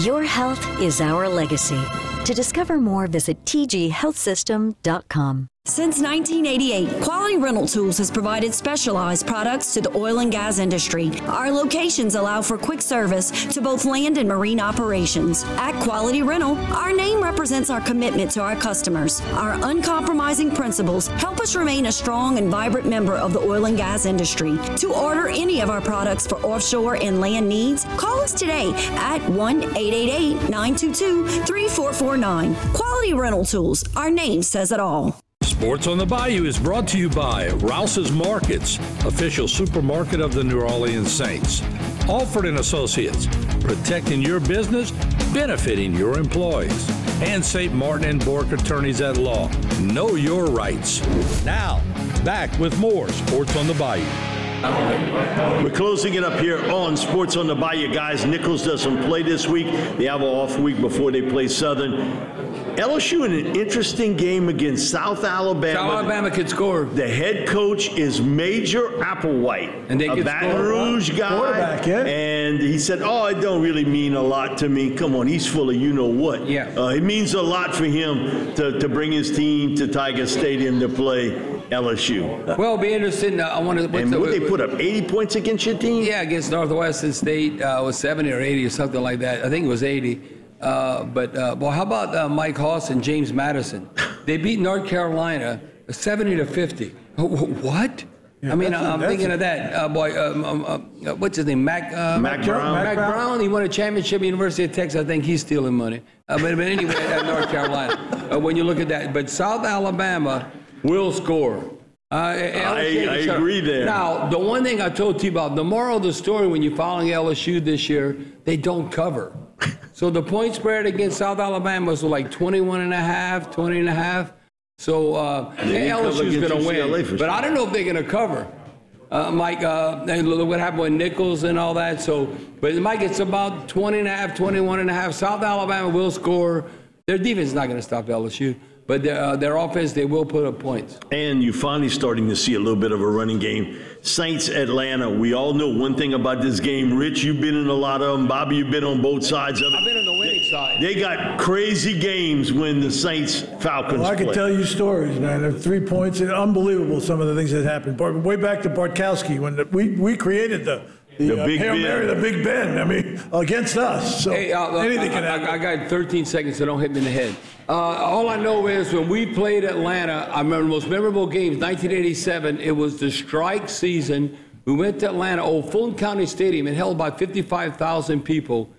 Your health is our legacy. To discover more, visit tghealthsystem.com. Since 1988, Quality Rental Tools has provided specialized products to the oil and gas industry. Our locations allow for quick service to both land and marine operations. At Quality Rental, our name represents our commitment to our customers. Our uncompromising principles help us remain a strong and vibrant member of the oil and gas industry. To order any of our products for offshore and land needs, call us today at 1-888-922-3449. Quality Rental Tools, our name says it all. Sports on the Bayou is brought to you by Rouse's Markets, official supermarket of the New Orleans Saints. Alford & Associates, protecting your business, benefiting your employees. And St. Martin & Bork Attorneys at Law. Know your rights. Now, back with more Sports on the Bayou. We're closing it up here on Sports on the Bayou. Guys, Nichols doesn't play this week. They have an off week before they play Southern. LSU in an interesting game against South Alabama. South Alabama could score. The head coach is Major Applewhite, and they a Baton Rouge guy. Quarterback, yeah. And he said, "Oh, it don't really mean a lot to me." Come on, he's full of you know what. Yeah. It means a lot for him to bring his team to Tiger Stadium to play LSU. Well, it'll be interesting. I want to. And would they put up 80 points against your team? Yeah, against Northwestern State was 70 or 80 or something like that. I think it was 80. Well, how about Mike Hoss and James Madison? They beat North Carolina 70-50. What? Yeah, I mean, I'm thinking of that. What's his name? Mac Brown. Mac Brown. He won a championship at University of Texas. I think he's stealing money. But anyway, at North Carolina. When you look at that. But South Alabama will score. I agree there. Now, the one thing I told you about, the moral of the story when you're following LSU this year, they don't cover. So the point spread against South Alabama was like 21.5, 20.5. So LSU's going to win. But I don't know if they're going to cover. Mike, look what happened with Nichols and all that. But Mike, it's about 20.5, 21.5. South Alabama will score. Their defense is not going to stop LSU. But their offense, they will put up points. And you're finally starting to see a little bit of a running game. Saints, Atlanta, we all know one thing about this game. Rich, you've been in a lot of them. Bobby, you've been on both sides of it. I've been on the winning side. They got crazy games when the Saints-Falcons Well, I play. can tell you stories, man. Of 3 points. Unbelievable, some of the things that happened. Way back to Bartkowski, when we created the Big Hail Ben. Mary, the Big Ben. I mean, against us. So hey, anything can happen. I got 13 seconds, so don't hit me in the head. All I know is when we played Atlanta, I remember the most memorable games, 1987, it was the strike season. We went to Atlanta, Fulton County Stadium. It held about 55,000 people.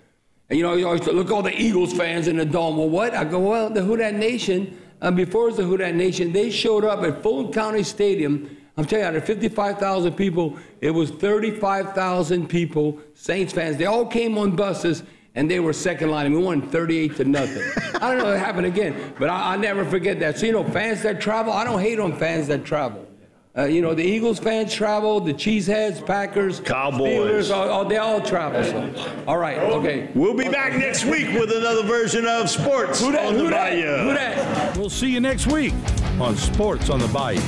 And, you always look at all the Eagles fans in the dome. Well, what? I go, well, the Who Dat Nation, before it was the Who Dat Nation, they showed up at Fulton County Stadium. I'm telling you, out of 55,000 people, it was 35,000 people, Saints fans. They all came on buses, and they were second line. And we won 38-0. I don't know if it happened again, but I'll never forget that. So, fans that travel, I don't hate on fans that travel. The Eagles fans travel, the Cheeseheads, Packers, Cowboys. Steelers, they all travel. So. All right, okay. We'll be back next week with another version of Sports on the Bayou. We'll see you next week on Sports on the Bayou.